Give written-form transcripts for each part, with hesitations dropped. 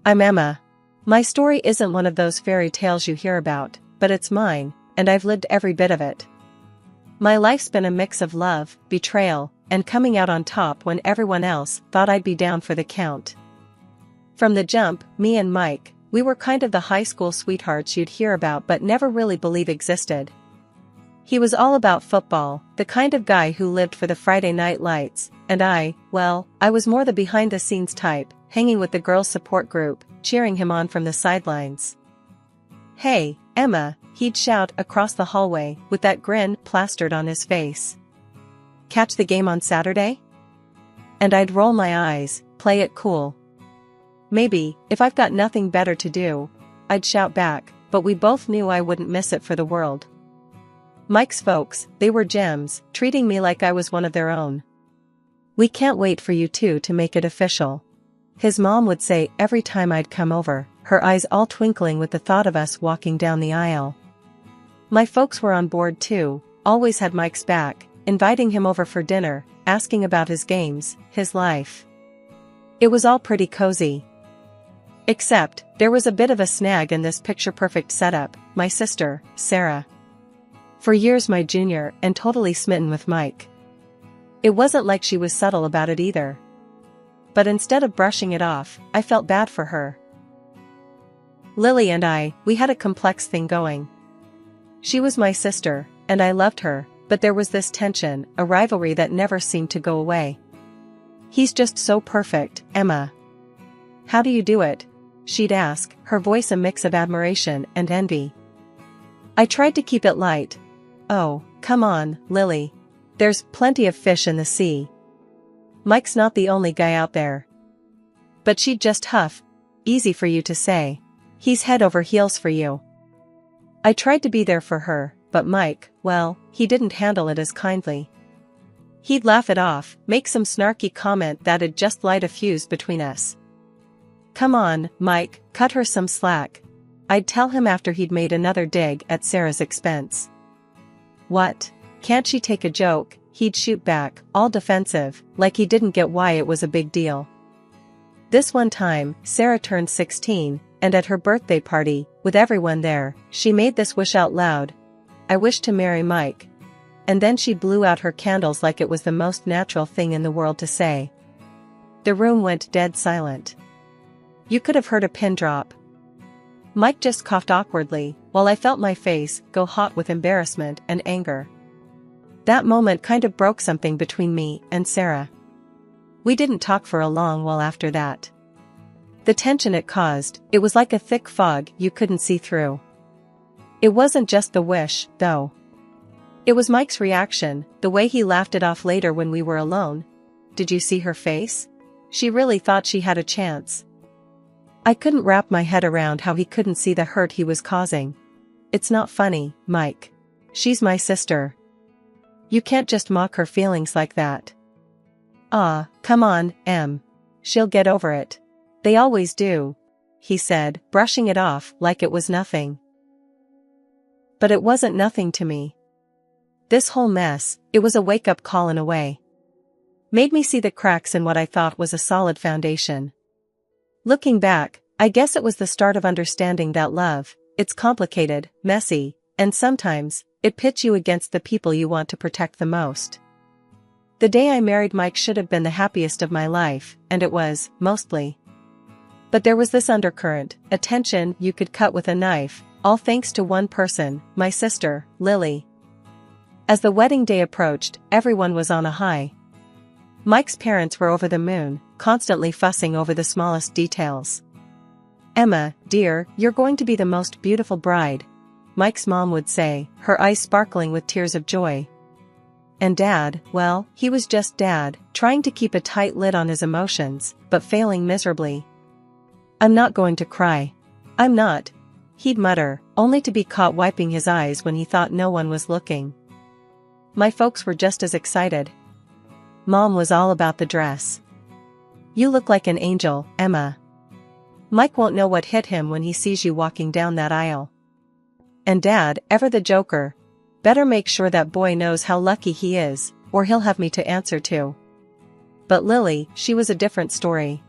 I'm Emma. My story isn't one of those fairy tales you hear about, but it's mine, and I've lived every bit of it. My life's been a mix of love, betrayal, and coming out on top when everyone else thought I'd be down for the count. From the jump, me and Mike, we were kind of the high school sweethearts you'd hear about but never really believe existed. He was all about football, the kind of guy who lived for the Friday night lights, and I was more the behind-the-scenes type, hanging with the girls' support group, cheering him on from the sidelines. "Hey, Emma," he'd shout across the hallway with that grin plastered on his face. "Catch the game on Saturday?" And I'd roll my eyes, play it cool. Maybe, if I've got nothing better to do, I'd shout back, but we both knew I wouldn't miss it for the world. Mike's folks, they were gems, treating me like I was one of their own. "We can't wait for you two to make it official," his mom would say every time I'd come over, her eyes all twinkling with the thought of us walking down the aisle. My folks were on board too, always had Mike's back, inviting him over for dinner, asking about his games, his life. It was all pretty cozy. Except, there was a bit of a snag in this picture-perfect setup, my sister, Sarah. For years my junior and totally smitten with Mike. It wasn't like she was subtle about it either. But instead of brushing it off, I felt bad for her. Lily and we had a complex thing going. She was my sister, and I loved her, but there was this tension, a rivalry that never seemed to go away. "He's just so perfect, Emma. How do you do it?" she'd ask, her voice a mix of admiration and envy. I tried to keep it light. "Oh, come on, Lily. There's plenty of fish in the sea. Mike's not the only guy out there." But she'd just huff, "Easy for you to say. He's head over heels for you." I tried to be there for her, but Mike, he didn't handle it as kindly. He'd laugh it off, make some snarky comment that'd just light a fuse between us. "Come on, Mike, cut her some slack," I'd tell him after he'd made another dig at Sarah's expense. "What? Can't she take a joke?" he'd shoot back, all defensive, like he didn't get why it was a big deal. This one time, Sarah turned 16, and at her birthday party, with everyone there, she made this wish out loud: "I wish to marry Mike." And then she blew out her candles like it was the most natural thing in the world to say. The room went dead silent. You could have heard a pin drop. Mike just coughed awkwardly, while I felt my face go hot with embarrassment and anger. That moment kind of broke something between me and Sarah. We didn't talk for a long while after that. The tension it caused, it was like a thick fog you couldn't see through. It wasn't just the wish, though. It was Mike's reaction, the way he laughed it off later when we were alone. Did you see her face? She really thought she had a chance. I couldn't wrap my head around how he couldn't see the hurt he was causing. "It's not funny, Mike. She's my sister. You can't just mock her feelings like that." Come on, Em. She'll get over it. They always do," he said, brushing it off like it was nothing. But it wasn't nothing to me. This whole mess, it was a wake-up call in a way. Made me see the cracks in what I thought was a solid foundation. Looking back, I guess it was the start of understanding that love, it's complicated, messy, and sometimes, it pits you against the people you want to protect the most. The day I married Mike should have been the happiest of my life, and it was, mostly. But there was this undercurrent, a tension you could cut with a knife, all thanks to one person, my sister, Lily. As the wedding day approached, everyone was on a high. Mike's parents were over the moon, constantly fussing over the smallest details. "Emma, dear, you're going to be the most beautiful bride," Mike's mom would say, her eyes sparkling with tears of joy. And Dad, he was just Dad, trying to keep a tight lid on his emotions, but failing miserably. "I'm not going to cry. I'm not," he'd mutter, only to be caught wiping his eyes when he thought no one was looking. My folks were just as excited. Mom was all about the dress. "You look like an angel, Emma. Mike won't know what hit him when he sees you walking down that aisle." And Dad, ever the joker, "Better make sure that boy knows how lucky he is, or he'll have me to answer to." But Lily, she was a different story.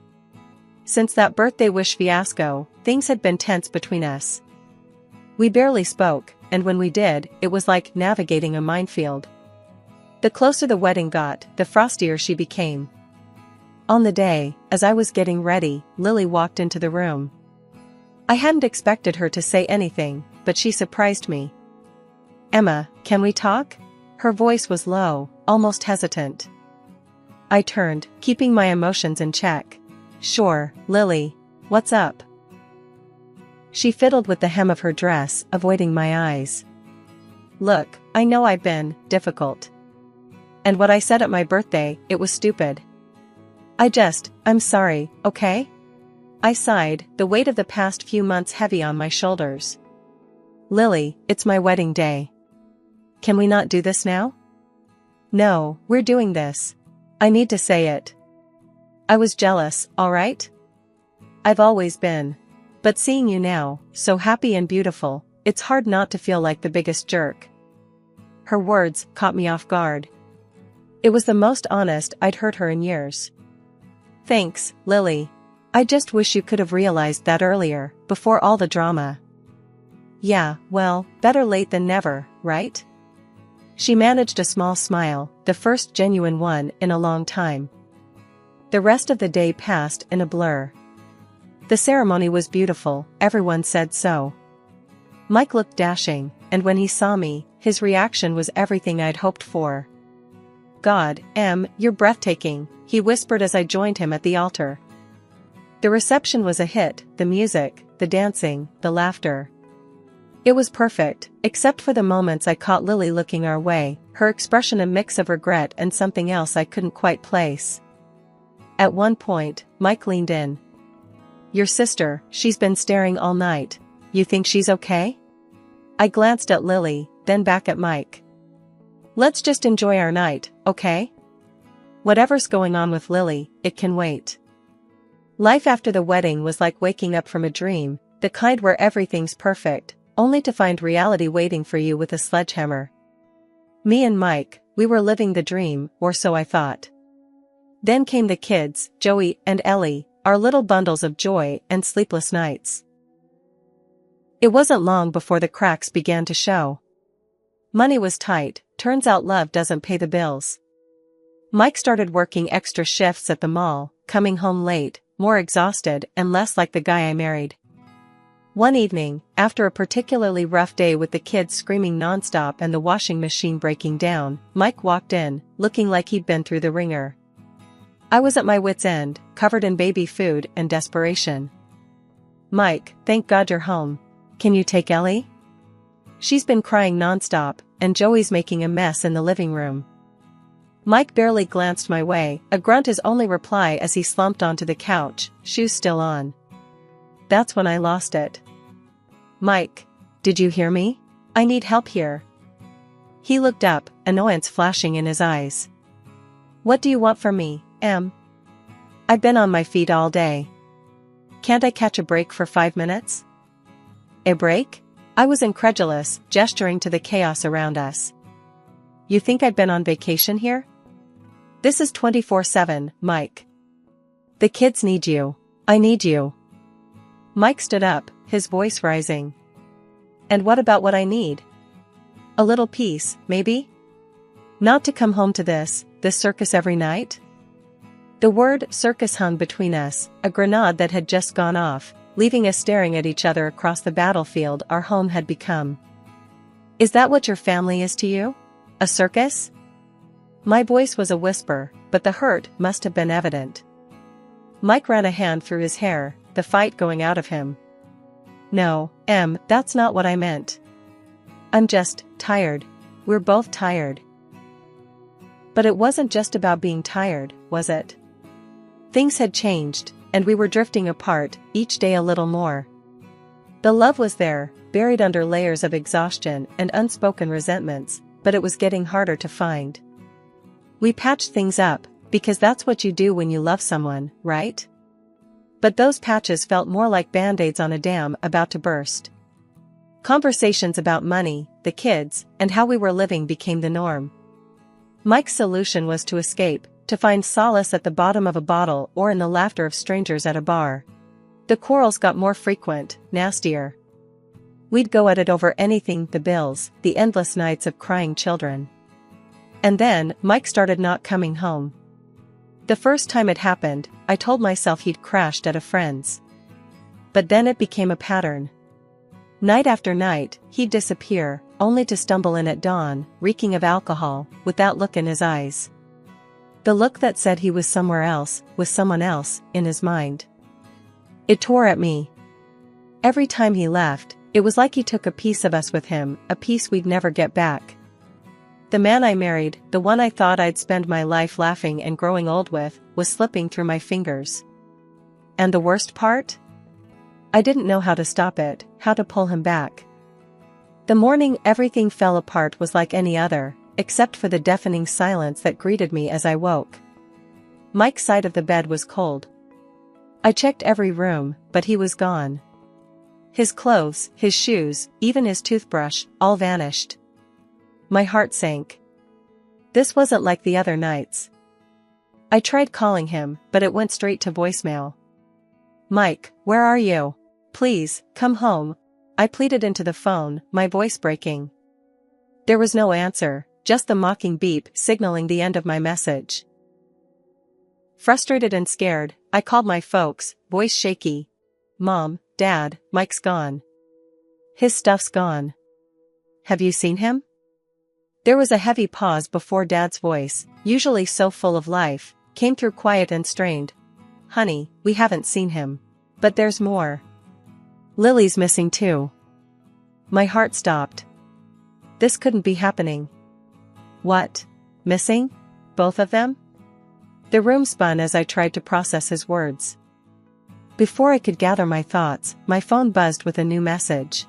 Since that birthday wish fiasco, things had been tense between us. We barely spoke, and when we did, it was like navigating a minefield. The closer the wedding got, the frostier she became. On the day, as I was getting ready, Lily walked into the room. I hadn't expected her to say anything, but she surprised me. "Emma, can we talk?" Her voice was low, almost hesitant. I turned, keeping my emotions in check. "Sure, Lily. What's up?" She fiddled with the hem of her dress, avoiding my eyes. "Look, I know I've been difficult. And what I said at my birthday, it was stupid. I'm sorry, okay?" I sighed, the weight of the past few months heavy on my shoulders. "Lily, it's my wedding day. Can we not do this now?" "No, we're doing this. I need to say it. I was jealous, alright? I've always been. But seeing you now, so happy and beautiful, it's hard not to feel like the biggest jerk." Her words caught me off guard. It was the most honest I'd heard her in years. "Thanks, Lily. I just wish you could have realized that earlier, before all the drama." "Yeah, well, better late than never, right?" She managed a small smile, the first genuine one in a long time. The rest of the day passed in a blur. The ceremony was beautiful, everyone said so. Mike looked dashing, and when he saw me, his reaction was everything I'd hoped for. "God, Em, you're breathtaking," he whispered as I joined him at the altar. The reception was a hit, the music, the dancing, the laughter. It was perfect, except for the moments I caught Lily looking our way, her expression a mix of regret and something else I couldn't quite place. At one point, Mike leaned in. "Your sister, she's been staring all night. You think she's okay?" I glanced at Lily, then back at Mike. "Let's just enjoy our night, okay? Whatever's going on with Lily, it can wait." Life after the wedding was like waking up from a dream, the kind where everything's perfect, only to find reality waiting for you with a sledgehammer. Me and Mike, we were living the dream, or so I thought. Then came the kids, Joey and Ellie, our little bundles of joy and sleepless nights. It wasn't long before the cracks began to show. Money was tight, turns out love doesn't pay the bills. Mike started working extra shifts at the mall, coming home late, more exhausted and less like the guy I married. One evening, after a particularly rough day with the kids screaming nonstop and the washing machine breaking down, Mike walked in, looking like he'd been through the ringer. I was at my wit's end, covered in baby food and desperation. "Mike, thank God you're home. Can you take Ellie? She's been crying nonstop, and Joey's making a mess in the living room." Mike barely glanced my way, a grunt his only reply as he slumped onto the couch, shoes still on. That's when I lost it. "Mike, did you hear me? I need help here." He looked up, annoyance flashing in his eyes. "What do you want from me, Em? I've been on my feet all day. Can't I catch a break for 5 minutes?" "A break?" I was incredulous, gesturing to the chaos around us. "You think I've been on vacation here? This is 24/7, Mike. The kids need you. I need you." Mike stood up, his voice rising. "And what about what I need? A little peace, maybe? Not to come home to this circus every night?" The word circus hung between us, a grenade that had just gone off, leaving us staring at each other across the battlefield our home had become. "Is that what your family is to you? A circus?" My voice was a whisper, but the hurt must have been evident. Mike ran a hand through his hair, the fight going out of him. "No, Em, that's not what I meant. I'm just tired. We're both tired." But it wasn't just about being tired, was it? Things had changed, and we were drifting apart, each day a little more. The love was there, buried under layers of exhaustion and unspoken resentments, but it was getting harder to find. We patched things up, because that's what you do when you love someone, right? But those patches felt more like band-aids on a dam about to burst. Conversations about money, the kids, and how we were living became the norm. Mike's solution was to escape, to find solace at the bottom of a bottle or in the laughter of strangers at a bar. The quarrels got more frequent, nastier. We'd go at it over anything, the bills, the endless nights of crying children. And then, Mike started not coming home. The first time it happened, I told myself he'd crashed at a friend's. But then it became a pattern. Night after night, he'd disappear, only to stumble in at dawn, reeking of alcohol, with that look in his eyes. The look that said he was somewhere else, with someone else, in his mind. It tore at me. Every time he left, it was like he took a piece of us with him, a piece we'd never get back. The man I married, the one I thought I'd spend my life laughing and growing old with, was slipping through my fingers. And the worst part? I didn't know how to stop it, how to pull him back. The morning everything fell apart was like any other, except for the deafening silence that greeted me as I woke. Mike's side of the bed was cold. I checked every room, but he was gone. His clothes, his shoes, even his toothbrush, all vanished. My heart sank. This wasn't like the other nights. I tried calling him, but it went straight to voicemail. "Mike, where are you? Please, come home," I pleaded into the phone, my voice breaking. There was no answer, just the mocking beep signaling the end of my message. Frustrated and scared, I called my folks, voice shaky. "Mom, Dad, Mike's gone. His stuff's gone. Have you seen him?" There was a heavy pause before Dad's voice, usually so full of life, came through quiet and strained. "Honey, we haven't seen him. But there's more. Lily's missing too." My heart stopped. This couldn't be happening. What? Missing? Both of them? The room spun as I tried to process his words. Before I could gather my thoughts, my phone buzzed with a new message.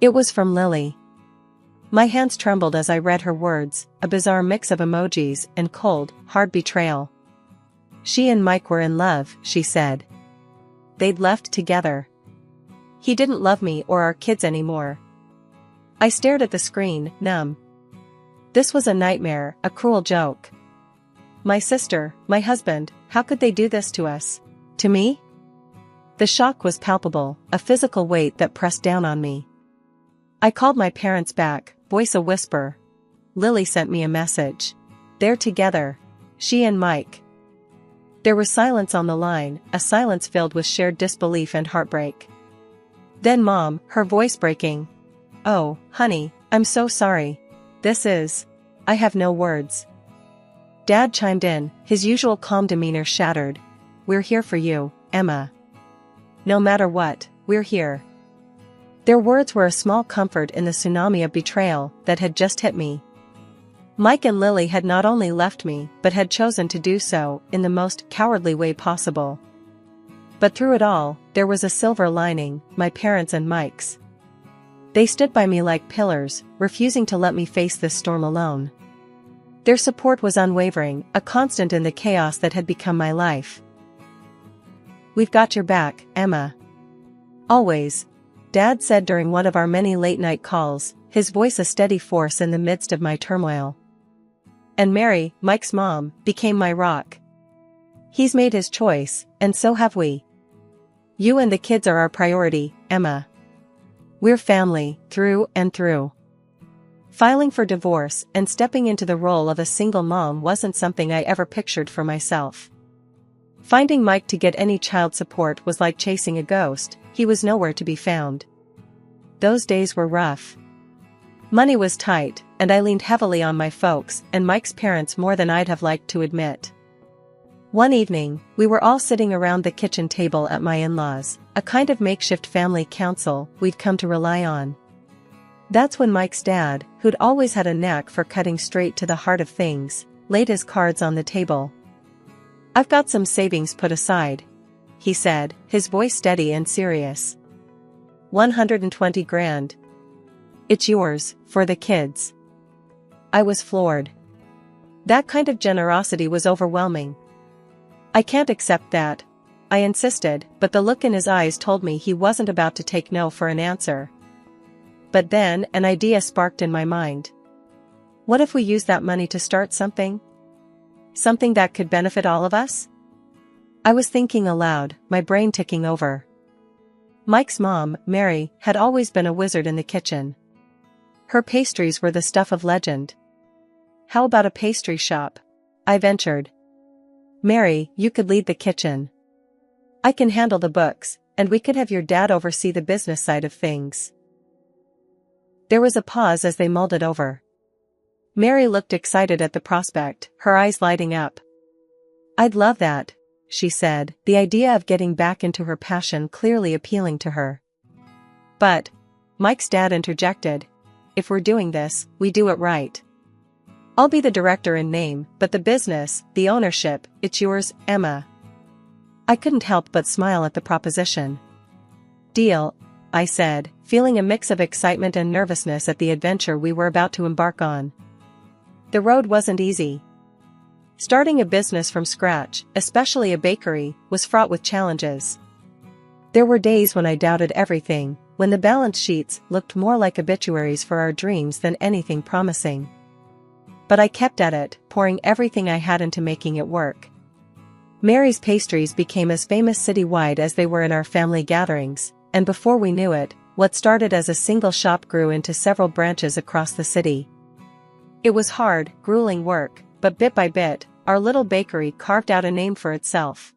It was from Lily. My hands trembled as I read her words, a bizarre mix of emojis and cold, hard betrayal. She and Mike were in love, she said. They'd left together. He didn't love me or our kids anymore. I stared at the screen, numb. This was a nightmare, a cruel joke. My sister, my husband, how could they do this to us? To me? The shock was palpable, a physical weight that pressed down on me. I called my parents back, voice a whisper. Lily sent me a message. They're together. She and Mike. There was silence on the line, a silence filled with shared disbelief and heartbreak. Then Mom, her voice breaking. "Oh, honey, I'm so sorry. I have no words." Dad chimed in, his usual calm demeanor shattered. "We're here for you, Emma. No matter what, we're here." Their words were a small comfort in the tsunami of betrayal that had just hit me. Mike and Lily had not only left me, but had chosen to do so in the most cowardly way possible. But through it all, there was a silver lining, my parents and Mike's. They stood by me like pillars, refusing to let me face this storm alone. Their support was unwavering, a constant in the chaos that had become my life. "We've got your back, Emma. Always," Dad said during one of our many late-night calls, his voice a steady force in the midst of my turmoil. And Mary, Mike's mom, became my rock. "He's made his choice, and so have we. You and the kids are our priority, Emma. We're family, through and through." Filing for divorce and stepping into the role of a single mom wasn't something I ever pictured for myself. Finding Mike to get any child support was like chasing a ghost, he was nowhere to be found. Those days were rough. Money was tight, and I leaned heavily on my folks and Mike's parents more than I'd have liked to admit. One evening, we were all sitting around the kitchen table at my in-laws, a kind of makeshift family council we'd come to rely on. That's when Mike's dad, who'd always had a knack for cutting straight to the heart of things, laid his cards on the table. "I've got some savings put aside," he said, his voice steady and serious. 120 grand. It's yours, for the kids." I was floored. That kind of generosity was overwhelming. "I can't accept that," I insisted, but the look in his eyes told me he wasn't about to take no for an answer. But then an idea sparked in my mind. What if we use that money to start something? Something that could benefit all of us? I was thinking aloud, my brain ticking over. Mike's mom, Mary, had always been a wizard in the kitchen. Her pastries were the stuff of legend. How about a pastry shop? I ventured. Mary, you could lead the kitchen. I can handle the books, and we could have your dad oversee the business side of things. There was a pause as they mulled it over. Mary looked excited at the prospect, her eyes lighting up. I'd love that, she said, the idea of getting back into her passion clearly appealing to her. But, Mike's dad interjected, if we're doing this, we do it right. I'll be the director in name, but the business, the ownership, it's yours, Emma. I couldn't help but smile at the proposition. Deal, I said, feeling a mix of excitement and nervousness at the adventure we were about to embark on. The road wasn't easy. Starting a business from scratch, especially a bakery, was fraught with challenges. There were days when I doubted everything, when the balance sheets looked more like obituaries for our dreams than anything promising. But I kept at it, pouring everything I had into making it work. Mary's pastries became as famous citywide as they were in our family gatherings, and before we knew it, what started as a single shop grew into several branches across the city. It was hard, grueling work, but bit by bit, our little bakery carved out a name for itself.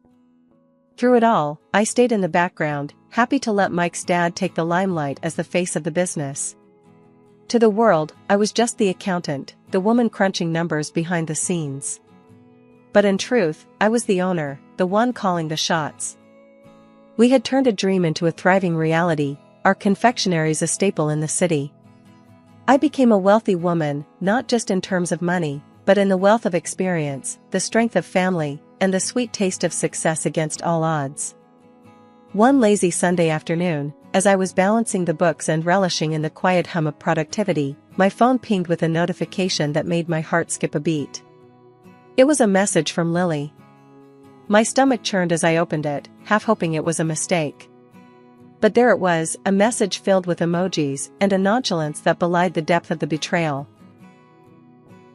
Through it all, I stayed in the background, happy to let Mike's dad take the limelight as the face of the business. To the world, I was just the accountant, the woman crunching numbers behind the scenes. But in truth, I was the owner, the one calling the shots. We had turned a dream into a thriving reality, our confectionaries a staple in the city. I became a wealthy woman, not just in terms of money, but in the wealth of experience, the strength of family, and the sweet taste of success against all odds. One lazy Sunday afternoon, as I was balancing the books and relishing in the quiet hum of productivity, my phone pinged with a notification that made my heart skip a beat. It was a message from Lily. My stomach churned as I opened it, half hoping it was a mistake. But there it was, a message filled with emojis and a nonchalance that belied the depth of the betrayal.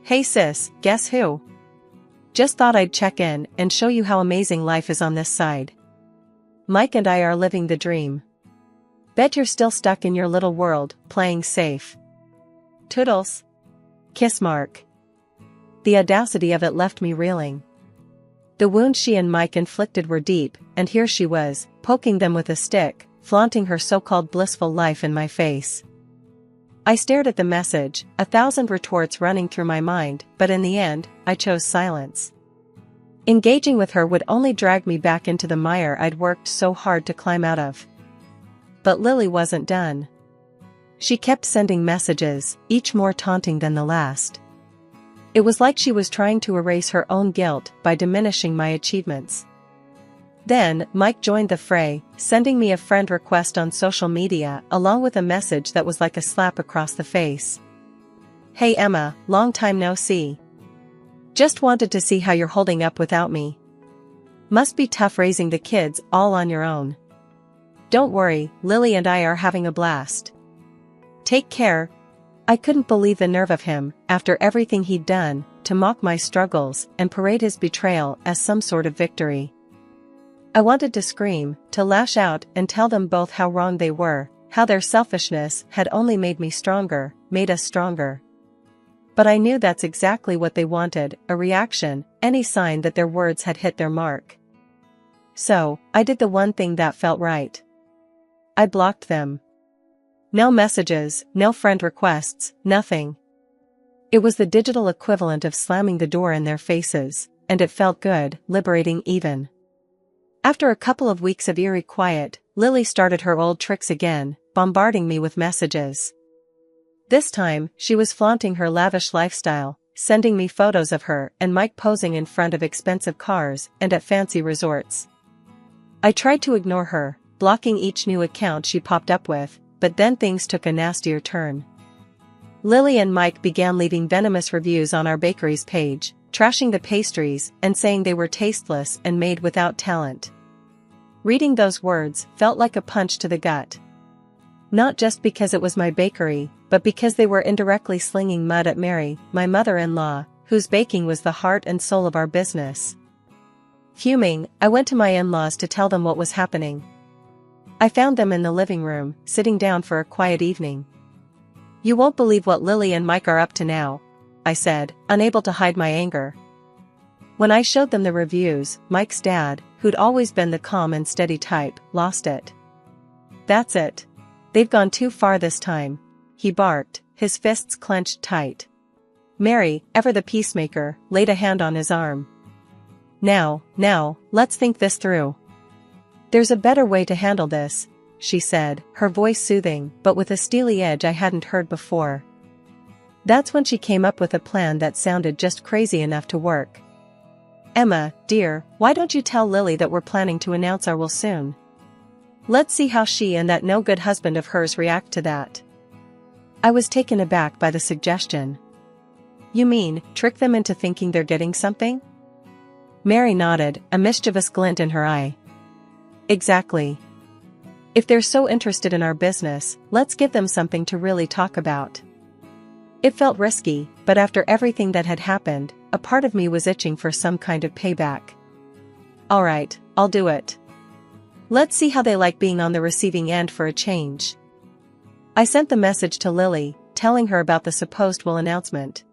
Hey sis, guess who? Just thought I'd check in and show you how amazing life is on this side. Mike and I are living the dream. Bet you're still stuck in your little world, playing safe. Toodles. Kiss mark. The audacity of it left me reeling. The wounds she and Mike inflicted were deep, and here she was, poking them with a stick, flaunting her so-called blissful life in my face. I stared at the message, 1,000 retorts running through my mind, but in the end, I chose silence. Engaging with her would only drag me back into the mire I'd worked so hard to climb out of. But Lily wasn't done. She kept sending messages, each more taunting than the last. It was like she was trying to erase her own guilt by diminishing my achievements. Then, Mike joined the fray, sending me a friend request on social media along with a message that was like a slap across the face. Hey Emma, long time no see. Just wanted to see how you're holding up without me. Must be tough raising the kids all on your own. Don't worry, Lily and I are having a blast. Take care. I couldn't believe the nerve of him, after everything he'd done, to mock my struggles and parade his betrayal as some sort of victory. I wanted to scream, to lash out and tell them both how wrong they were, how their selfishness had only made me stronger, made us stronger. But I knew that's exactly what they wanted, a reaction, any sign that their words had hit their mark. So, I did the one thing that felt right. I blocked them. No messages, no friend requests, nothing. It was the digital equivalent of slamming the door in their faces, and it felt good, liberating even. After a couple of weeks of eerie quiet, Lily started her old tricks again, bombarding me with messages. This time, she was flaunting her lavish lifestyle, sending me photos of her and Mike posing in front of expensive cars and at fancy resorts. I tried to ignore her, blocking each new account she popped up with, but then things took a nastier turn. Lily and Mike began leaving venomous reviews on our bakery's page, trashing the pastries and saying they were tasteless and made without talent. Reading those words felt like a punch to the gut. Not just because it was my bakery, but because they were indirectly slinging mud at Mary, my mother-in-law, whose baking was the heart and soul of our business. Fuming, I went to my in-laws to tell them what was happening. I found them in the living room, sitting down for a quiet evening. "You won't believe what Lily and Mike are up to now," I said, unable to hide my anger. When I showed them the reviews, Mike's dad, who'd always been the calm and steady type, lost it. "That's it. They've gone too far this time," he barked, his fists clenched tight. Mary, ever the peacemaker, laid a hand on his arm. Now, let's think this through. "There's a better way to handle this," she said, her voice soothing, but with a steely edge I hadn't heard before. That's when she came up with a plan that sounded just crazy enough to work. "Emma, dear, why don't you tell Lily that we're planning to announce our will soon? Let's see how she and that no-good husband of hers react to that." I was taken aback by the suggestion. "You mean, trick them into thinking they're getting something?" Mary nodded, a mischievous glint in her eye. "Exactly. If they're so interested in our business, let's give them something to really talk about." It felt risky, but after everything that had happened, a part of me was itching for some kind of payback. "All right, I'll do it. Let's see how they like being on the receiving end for a change." I sent the message to Lily, telling her about the supposed will announcement.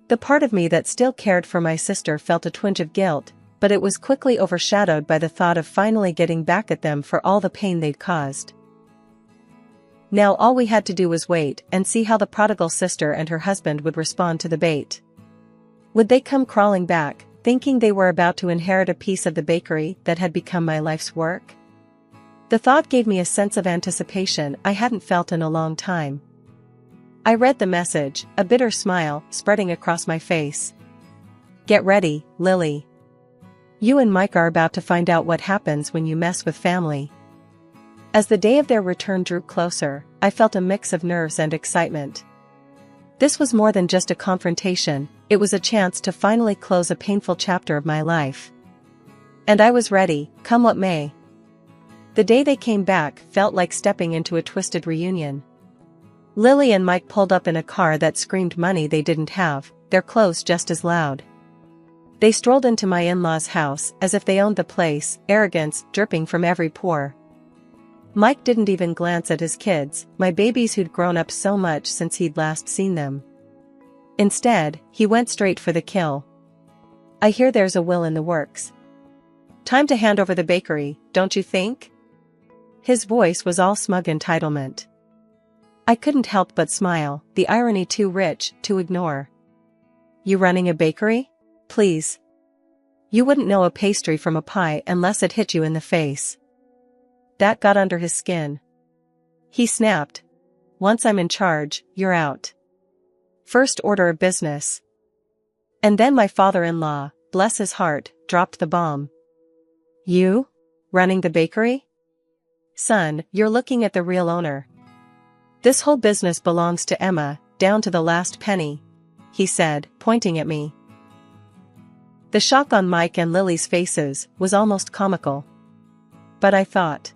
The part of me that still cared for my sister felt a twinge of guilt, but it was quickly overshadowed by the thought of finally getting back at them for all the pain they'd caused. Now all we had to do was wait and see how the prodigal sister and her husband would respond to the bait. Would they come crawling back, thinking they were about to inherit a piece of the bakery that had become my life's work? The thought gave me a sense of anticipation I hadn't felt in a long time. I read the message, a bitter smile spreading across my face. "Get ready, Lily. You and Mike are about to find out what happens when you mess with family." As the day of their return drew closer, I felt a mix of nerves and excitement. This was more than just a confrontation, it was a chance to finally close a painful chapter of my life. And I was ready, come what may. The day they came back felt like stepping into a twisted reunion. Lily and Mike pulled up in a car that screamed money they didn't have, their clothes just as loud. They strolled into my in-laws' house as if they owned the place, arrogance dripping from every pore. Mike didn't even glance at his kids, my babies who'd grown up so much since he'd last seen them. Instead, he went straight for the kill. "I hear there's a will in the works. Time to hand over the bakery, don't you think?" His voice was all smug entitlement. I couldn't help but smile, the irony too rich to ignore. "You running a bakery? Please. You wouldn't know a pastry from a pie unless it hit you in the face." That got under his skin. He snapped. "Once I'm in charge, you're out. First order of business." And then my father-in-law, bless his heart, dropped the bomb. "You? Running the bakery? Son, you're looking at the real owner. This whole business belongs to Emma, down to the last penny," he said, pointing at me. The shock on Mike and Lily's faces was almost comical. But I thought.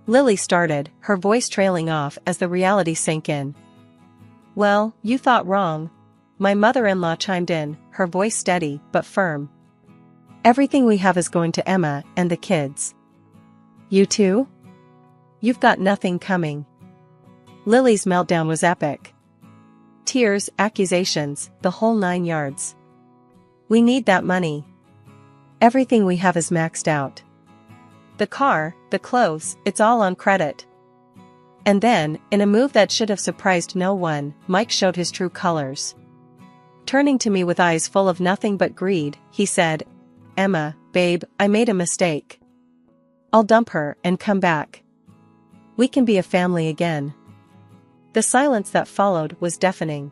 Lily started, her voice trailing off as the reality sank in. "Well, you thought wrong." My mother-in-law chimed in, her voice steady but firm. "Everything we have is going to Emma and the kids. You too? You've got nothing coming." Lily's meltdown was epic. Tears, accusations, the whole 9 yards. "We need that money. Everything we have is maxed out. The car, the clothes, it's all on credit." And then, in a move that should have surprised no one, Mike showed his true colors. Turning to me with eyes full of nothing but greed, he said, "Emma, babe, I made a mistake. I'll dump her and come back. We can be a family again." The silence that followed was deafening.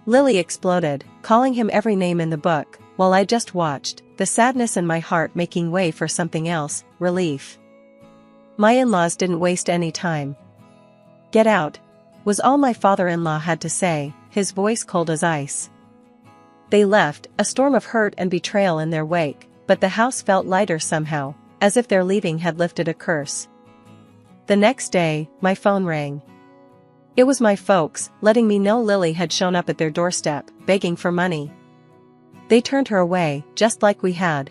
Lily exploded, calling him every name in the book, while I just watched, the sadness in my heart making way for something else, relief. My in-laws didn't waste any time. "Get out," was all my father-in-law had to say, his voice cold as ice. They left, a storm of hurt and betrayal in their wake, but the house felt lighter somehow, as if their leaving had lifted a curse. The next day, my phone rang. It was my folks, letting me know Lily had shown up at their doorstep, begging for money. They turned her away, just like we had.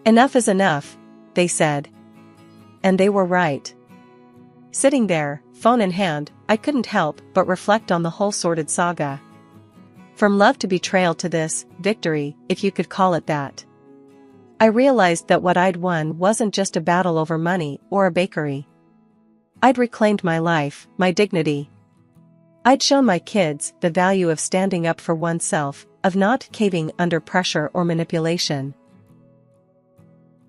"Enough is enough," they said. And they were right. Sitting there, phone in hand, I couldn't help but reflect on the whole sordid saga. From love to betrayal to this victory, if you could call it that. I realized that what I'd won wasn't just a battle over money or a bakery. I'd reclaimed my life, my dignity. I'd shown my kids the value of standing up for oneself, of not caving under pressure or manipulation.